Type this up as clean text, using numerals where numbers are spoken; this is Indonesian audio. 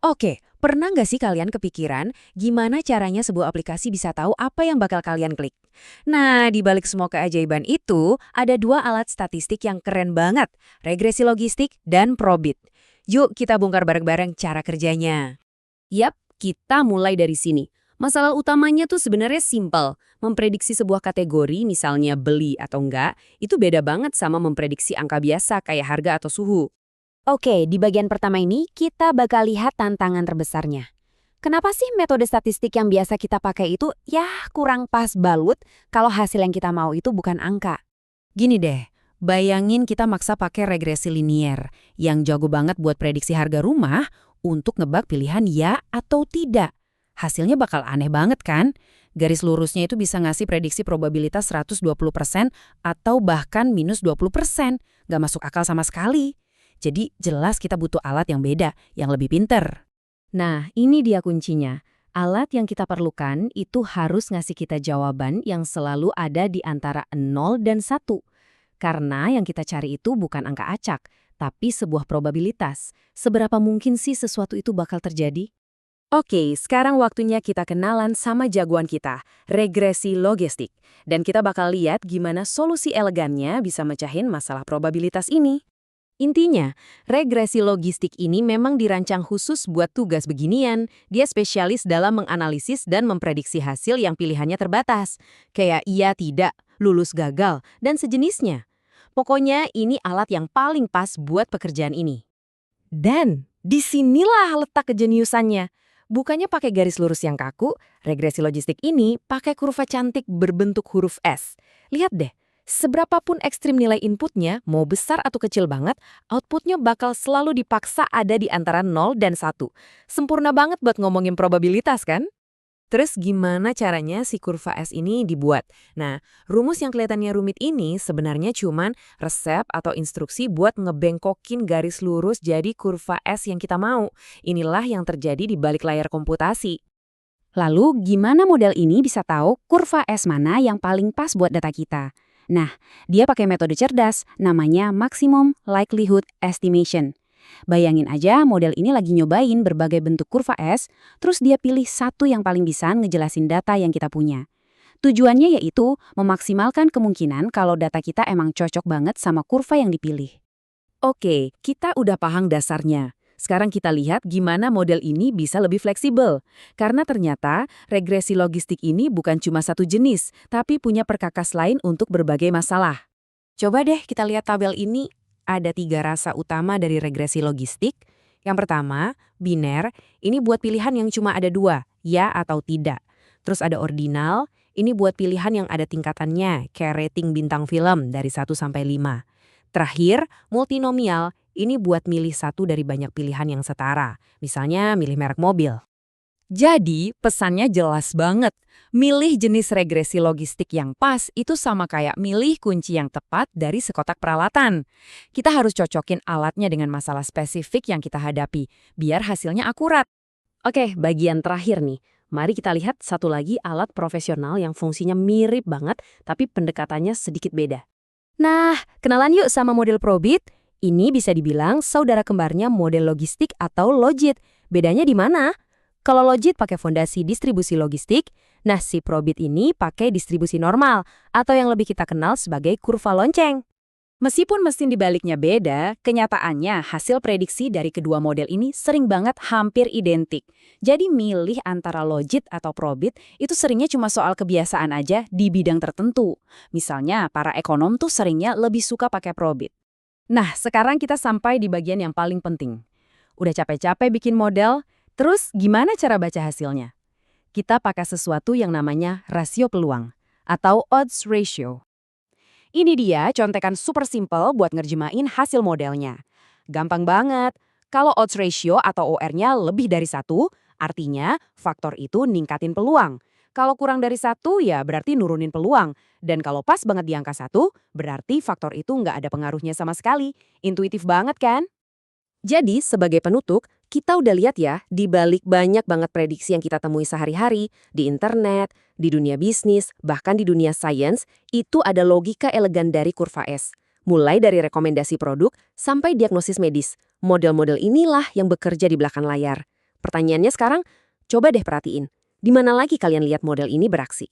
Oke, pernah nggak sih kalian kepikiran gimana caranya sebuah aplikasi bisa tahu apa yang bakal kalian klik? Nah, di balik semua keajaiban itu, ada dua alat statistik yang keren banget, regresi logistik dan Probit. Yuk kita bongkar bareng-bareng cara kerjanya. Yap, kita mulai dari sini. Masalah utamanya tuh sebenarnya simpel. Memprediksi sebuah kategori, misalnya beli atau enggak, itu beda banget sama memprediksi angka biasa kayak harga atau suhu. Oke, di bagian pertama ini kita bakal lihat tantangan terbesarnya. Kenapa sih metode statistik yang biasa kita pakai itu kurang pas balut kalau hasil yang kita mau itu bukan angka? Gini deh, bayangin kita maksa pakai regresi linier yang jago banget buat prediksi harga rumah untuk nebak pilihan ya atau tidak. Hasilnya bakal aneh banget kan? Garis lurusnya itu bisa ngasih prediksi probabilitas 120% atau bahkan minus 20%. Nggak masuk akal sama sekali. Jadi jelas kita butuh alat yang beda, yang lebih pinter. Nah, ini dia kuncinya. Alat yang kita perlukan itu harus ngasih kita jawaban yang selalu ada di antara 0 dan 1. Karena yang kita cari itu bukan angka acak, tapi sebuah probabilitas. Seberapa mungkin sih sesuatu itu bakal terjadi? Oke, sekarang waktunya kita kenalan sama jagoan kita, regresi logistik. Dan kita bakal lihat gimana solusi elegannya bisa mecahin masalah probabilitas ini. Intinya, regresi logistik ini memang dirancang khusus buat tugas beginian. Dia spesialis dalam menganalisis dan memprediksi hasil yang pilihannya terbatas. Kayak iya, tidak, lulus gagal, dan sejenisnya. Pokoknya ini alat yang paling pas buat pekerjaan ini. Dan disinilah letak kejeniusannya. Bukannya pakai garis lurus yang kaku, regresi logistik ini pakai kurva cantik berbentuk huruf S. Lihat deh. Seberapapun ekstrim nilai inputnya, mau besar atau kecil banget, outputnya bakal selalu dipaksa ada di antara 0 dan 1. Sempurna banget buat ngomongin probabilitas kan? Terus gimana caranya si kurva S ini dibuat? Nah, rumus yang kelihatannya rumit ini sebenarnya cuman resep atau instruksi buat ngebengkokin garis lurus jadi kurva S yang kita mau. Inilah yang terjadi di balik layar komputasi. Lalu gimana model ini bisa tahu kurva S mana yang paling pas buat data kita? Nah, dia pakai metode cerdas, namanya Maximum Likelihood Estimation. Bayangin aja model ini lagi nyobain berbagai bentuk kurva S, terus dia pilih satu yang paling bisa ngejelasin data yang kita punya. Tujuannya yaitu memaksimalkan kemungkinan kalau data kita emang cocok banget sama kurva yang dipilih. Oke, kita udah paham dasarnya. Sekarang kita lihat gimana model ini bisa lebih fleksibel. Karena ternyata regresi logistik ini bukan cuma satu jenis, tapi punya perkakas lain untuk berbagai masalah. Coba deh kita lihat tabel ini. Ada 3 rasa utama dari regresi logistik. Yang pertama, biner. Ini buat pilihan yang cuma ada 2, ya atau tidak. Terus ada ordinal. Ini buat pilihan yang ada tingkatannya, kayak rating bintang film dari 1 sampai 5. Terakhir, multinomial. Ini buat milih satu dari banyak pilihan yang setara. Misalnya milih merek mobil. Jadi, pesannya jelas banget. Milih jenis regresi logistik yang pas itu sama kayak milih kunci yang tepat dari sekotak peralatan. Kita harus cocokin alatnya dengan masalah spesifik yang kita hadapi, biar hasilnya akurat. Oke, bagian terakhir nih. Mari kita lihat satu lagi alat profesional yang fungsinya mirip banget, tapi pendekatannya sedikit beda. Nah, kenalan yuk sama model Probit. Ini bisa dibilang saudara kembarnya model logistik atau Logit. Bedanya di mana? Kalau Logit pakai fondasi distribusi logistik, nah si Probit ini pakai distribusi normal atau yang lebih kita kenal sebagai kurva lonceng. Meskipun mesin dibaliknya beda, kenyataannya hasil prediksi dari kedua model ini sering banget hampir identik. Jadi milih antara Logit atau Probit itu seringnya cuma soal kebiasaan aja di bidang tertentu. Misalnya para ekonom tuh seringnya lebih suka pakai Probit. Nah, sekarang kita sampai di bagian yang paling penting. Udah capek-capek bikin model, terus gimana cara baca hasilnya? Kita pakai sesuatu yang namanya rasio peluang, atau odds ratio. Ini dia contekan super simple buat ngerjemahin hasil modelnya. Gampang banget. Kalau odds ratio atau OR-nya lebih dari 1, artinya faktor itu ningkatin peluang. Kalau kurang dari 1, ya berarti nurunin peluang. Dan kalau pas banget di angka 1, berarti faktor itu nggak ada pengaruhnya sama sekali. Intuitif banget kan? Jadi, sebagai penutup, kita udah lihat ya, di balik banyak banget prediksi yang kita temui sehari-hari, di internet, di dunia bisnis, bahkan di dunia sains, itu ada logika elegan dari kurva S. Mulai dari rekomendasi produk sampai diagnosis medis. Model-model inilah yang bekerja di belakang layar. Pertanyaannya sekarang, coba deh perhatiin, di mana lagi kalian lihat model ini beraksi?